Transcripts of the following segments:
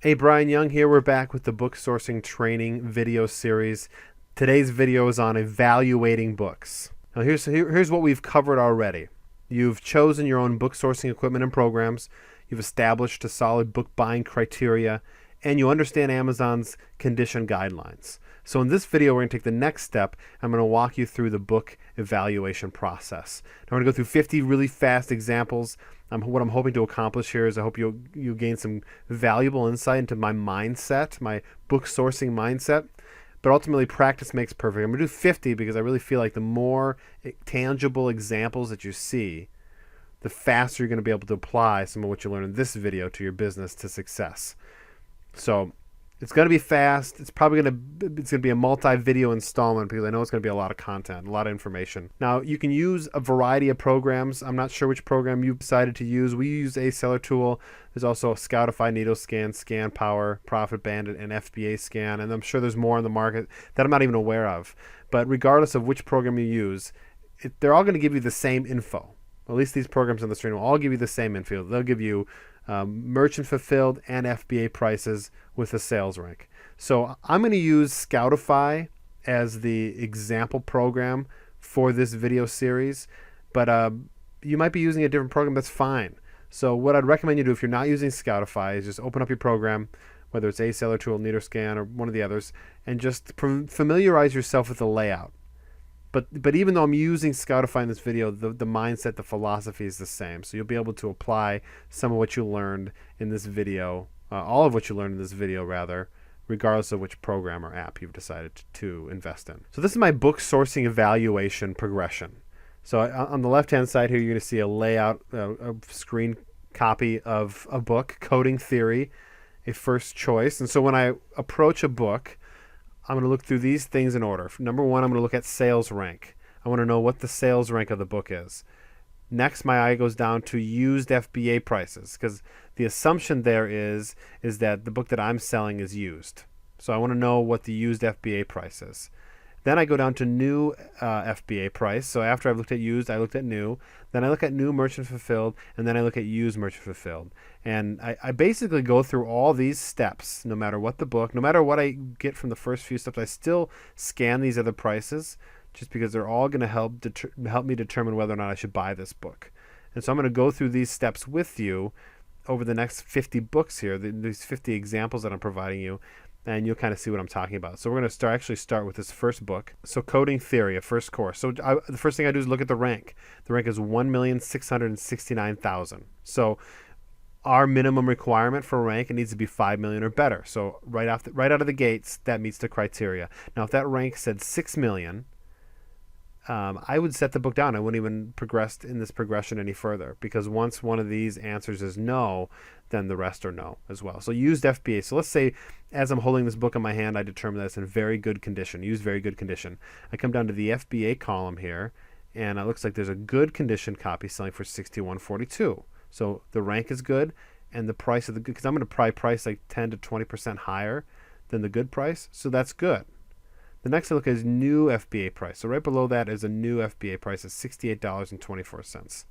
Hey, Brian Young here. We're back with the book sourcing training video series. Today's video is on evaluating books. Now, here's what we've covered already. You've chosen your own book sourcing equipment and programs. You've established a solid book buying criteria, and you understand Amazon's condition guidelines. So in this video, we're going to take the next step. I'm going to walk you through the book evaluation process. Now, we're going to go through 50 really fast examples. What I'm hoping to accomplish here is I hope you gain some valuable insight into my mindset, my book sourcing mindset. But ultimately, practice makes perfect. I'm going to do 50 because I really feel like the more tangible examples that you see, the faster you're going to be able to apply some of what you learn in this video to your business to success. So it's going to be fast. It's going to be a multi-video installment because I know it's going to be a lot of content, a lot of information. Now, you can use a variety of programs. I'm not sure which program you decided to use. We use a Seller Tool. There's also Scoutify, Needle Scan, Scan Power, Profit Bandit, and FBA Scan. And I'm sure there's more on the market that I'm not even aware of. But regardless of which program you use, they're all going to give you the same info. At least these programs on the screen will all give you the same info. They'll give you merchant fulfilled and FBA prices with a sales rank. So I'm going to use Scoutify as the example program for this video series, but you might be using a different program. That's fine. So what I'd recommend you do if you're not using Scoutify is just open up your program, whether it's a Seller Tool, Needle Scan, or one of the others, and just familiarize yourself with the layout. But even though I'm using Scoutify in this video, the mindset, the philosophy is the same. So you'll be able to apply some of what you learned in this video, all of what you learned in this video rather, regardless of which program or app you've decided to invest in. So this is my book sourcing evaluation progression. So on the left-hand side here, you're going to see a layout, a screen copy of a book, Coding Theory, a first choice. And so when I approach a book, I'm going to look through these things in order. Number one, I'm going to look at sales rank. I want to know what the sales rank of the book is. Next, my eye goes down to used FBA prices because the assumption there is that the book that I'm selling is used. So I want to know what the used FBA price is. Then I go down to new FBA price. So after I've looked at used, I looked at new. Then I look at new merchant fulfilled, and then I look at used merchant fulfilled. And I basically go through all these steps, no matter what the book, no matter what I get from the first few steps, I still scan these other prices just because they're all going to help me determine whether or not I should buy this book. And so I'm going to go through these steps with you over the next 50 books here, these 50 examples that I'm providing you, and you'll kind of see what I'm talking about. So we're going to actually start with this first book. So Coding Theory, a first course. So the first thing I do is look at the rank. The rank is 1,669,000. So our minimum requirement for rank, it needs to be 5 million or better. So right out of the gates, that meets the criteria. Now, if that rank said 6 million, I would set the book down. I wouldn't even progress in this progression any further because once one of these answers is no, then the rest are no as well. So used FBA. So let's say as I'm holding this book in my hand, I determine that it's in very good condition, used very good condition. I come down to the FBA column here, and it looks like there's a good condition copy selling for $61.42. So the rank is good, and the price of the good, because I'm going to probably price like 10 to 20% higher than the good price, so that's good. The next I look at is new FBA price. So right below that is a new FBA price of $68.24.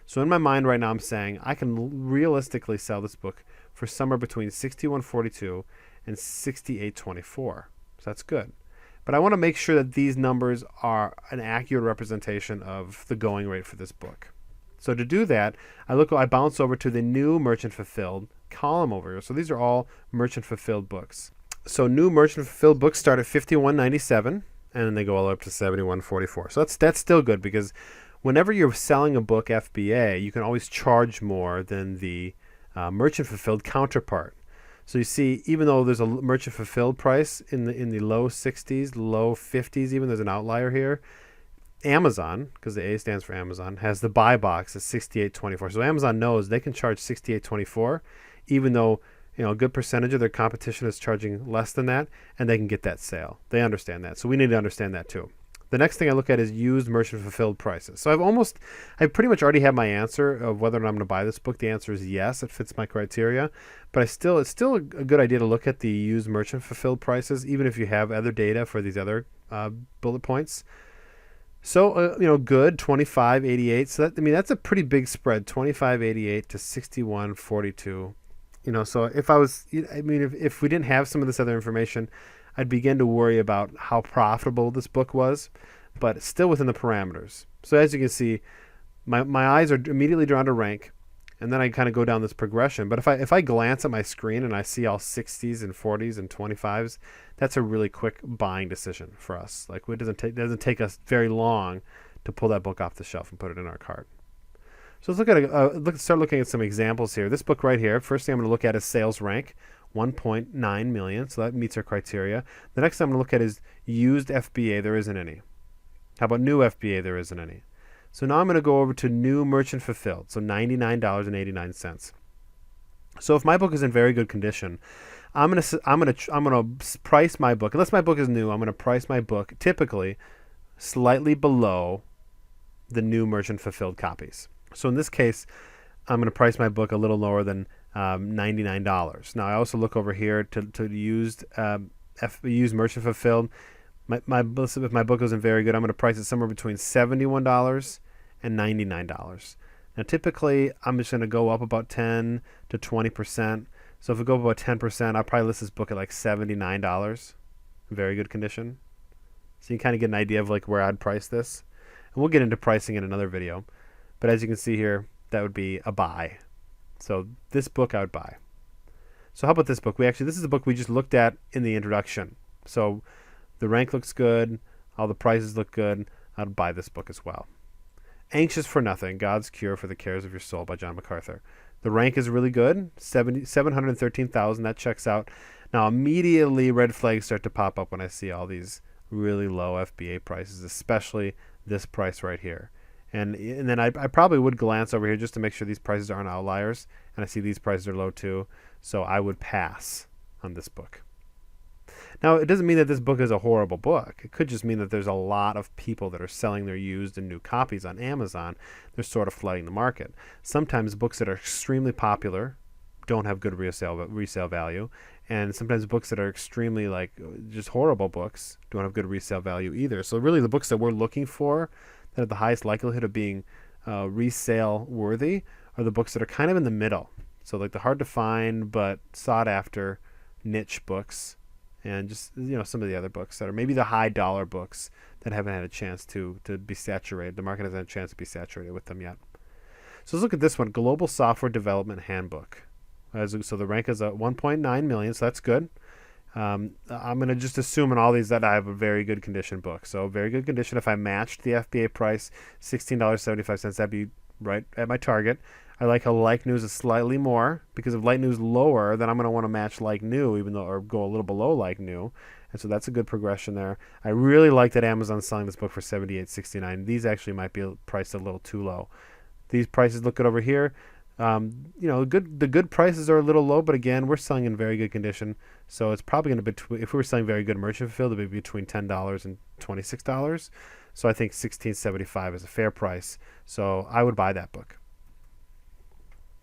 So in my mind right now, I'm saying I can realistically sell this book for somewhere between $61.42 and $68.24. So that's good. But I want to make sure that these numbers are an accurate representation of the going rate for this book. So to do that, I bounce over to the new merchant fulfilled column over here. So these are all merchant fulfilled books. So new merchant fulfilled books start at $51.97 and then they go all the way up to $71.44. So that's still good because whenever you're selling a book FBA, you can always charge more than the merchant fulfilled counterpart. So you see, even though there's a merchant fulfilled price in the low 60s, low 50s, even there's an outlier here, Amazon, because the A stands for Amazon, has the buy box at $68.24. So Amazon knows they can charge $68.24, even though a good percentage of their competition is charging less than that, and they can get that sale. They understand that. So we need to understand that too. The next thing I look at is used merchant fulfilled prices. So I pretty much already have my answer of whether or not I'm going to buy this book. The answer is yes, it fits my criteria. But it's still a good idea to look at the used merchant fulfilled prices, even if you have other data for these other bullet points. So good 25.88. So that's a pretty big spread, 25.88 to 61.42. So if we didn't have some of this other information, I'd begin to worry about how profitable this book was, but it's still within the parameters. So as you can see, my eyes are immediately drawn to rank, and then I kind of go down this progression. But if I glance at my screen and I see all 60s and 40s and 25s, that's a really quick buying decision for us. Like, it doesn't take us very long to pull that book off the shelf and put it in our cart. So let's start looking at some examples here. This book right here, first thing I'm going to look at is sales rank, 1.9 million. So that meets our criteria. The next thing I'm going to look at is used FBA. There isn't any. How about new FBA? There isn't any. So now I'm going to go over to new merchant fulfilled. So $99.89. So if my book is in very good condition, I'm going to price my book. Unless my book is new, I'm going to price my book typically slightly below the new merchant fulfilled copies. So in this case, I'm going to price my book a little lower than $99. Now I also look over here to used merchant fulfilled. If my book isn't very good, I'm going to price it somewhere between $71 and $99. Now typically I'm just going to go up about 10 to 20%. So if we go up about 10%, I'll probably list this book at like $79, very good condition. So you kind of get an idea of like where I'd price this. And we'll get into pricing in another video. But as you can see here, that would be a buy. So this book I would buy. So how about this book? This is a book we just looked at in the introduction. So the rank looks good. All the prices look good. I'd buy this book as well. Anxious for Nothing, God's Cure for the Cares of Your Soul by John MacArthur. The rank is really good, 713,000. That checks out. Now immediately red flags start to pop up when I see all these really low FBA prices, especially this price right here. And then I probably would glance over here just to make sure these prices aren't outliers. And I see these prices are low too. So I would pass on this book. Now, it doesn't mean that this book is a horrible book. It could just mean that there's a lot of people that are selling their used and new copies on Amazon. They're sort of flooding the market. Sometimes books that are extremely popular don't have good resale value. And sometimes books that are extremely just horrible books don't have good resale value either. So really the books that we're looking for that have the highest likelihood of being resale worthy are the books that are kind of in the middle. So like the hard to find but sought after niche books, and just some of the other books that are maybe the high dollar books that haven't had a chance to be saturated. The market hasn't had a chance to be saturated with them yet. So let's look at this one, Global Software Development Handbook. So the rank is at 1.9 million, so that's good. I'm going to just assume in all these that I have a very good condition book. So very good condition. If I matched the FBA price, $16.75, that'd be right at my target. I like how like new is slightly more, because if like new is lower, then I'm going to want to match like new, or go a little below like new. And so that's a good progression there. I really like that Amazon's selling this book for $78.69. These actually might be priced a little too low. These prices look good over here. The good prices are a little low, but again, we're selling in very good condition. So it's probably going to be, if we were selling very good merchant fulfilled, it'd be between $10 and $26. So I think $16.75 is a fair price. So I would buy that book.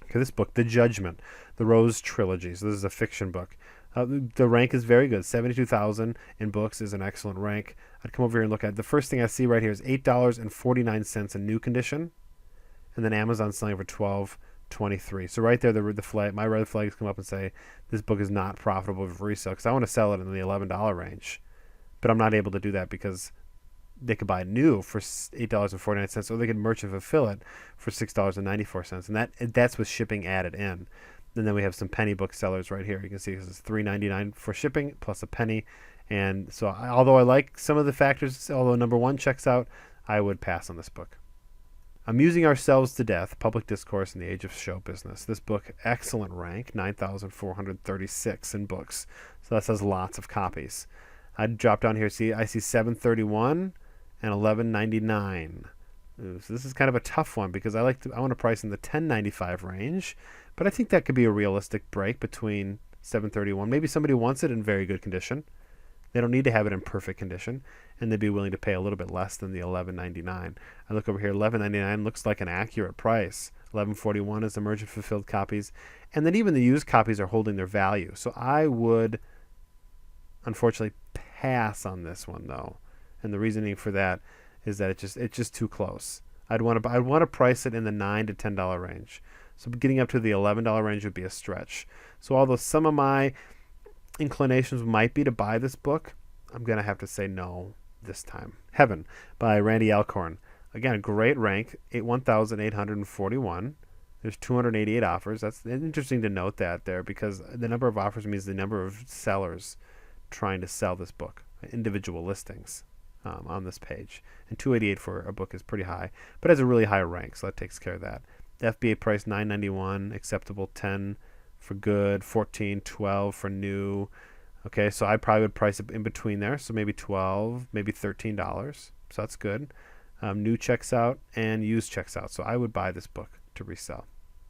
Okay, this book, The Judgment, the Rose Trilogy. So this is a fiction book. The rank is very good. 72,000 in books is an excellent rank. I'd come over here and look at it. The first thing I see right here is $8.49 in new condition, and then Amazon's selling for $12.23. So right there, my red flags come up and say this book is not profitable for resale, because I want to sell it in the $11 range, but I'm not able to do that because they could buy it new for $8.49, or they could merchant fulfill it for $6.94, and that's with shipping added in. And then we have some penny book sellers right here. You can see this is $3.99 for shipping plus a penny. And so although I like some of the factors, although number one checks out, I would pass on this book. Amusing Ourselves to Death, Public Discourse in the Age of Show Business. This book, excellent rank, 9,436 in books. So that says lots of copies. I'd drop down here. I see 731 and 11.99. So this is kind of a tough one because I want to price in the 10.95 range, but I think that could be a realistic break between 731. Maybe somebody wants it in very good condition. They don't need to have it in perfect condition, and they'd be willing to pay a little bit less than the 11.99. I look over here, 11.99 looks like an accurate price. 11.41 is the merchant fulfilled copies, and then even the used copies are holding their value. So I would unfortunately pass on this one though, and the reasoning for that is that it's just too close. I'd want to price it in the $9 to $10 range. So getting up to the $11 range would be a stretch. So although some of my inclinations might be to buy this book, I'm going to have to say no this time. Heaven by Randy Alcorn. Again, a great rank, 1,841. There's 288 offers. That's interesting to note that there, because the number of offers means the number of sellers trying to sell this book, individual listings on this page. And 288 for a book is pretty high, but it has a really high rank, so that takes care of that. The FBA price $9.91, acceptable 10 for good, 14, 12 for new. Okay, so I probably would price it in between there, so maybe 12, maybe $13. So that's good. New checks out and used checks out. So I would buy this book to resell.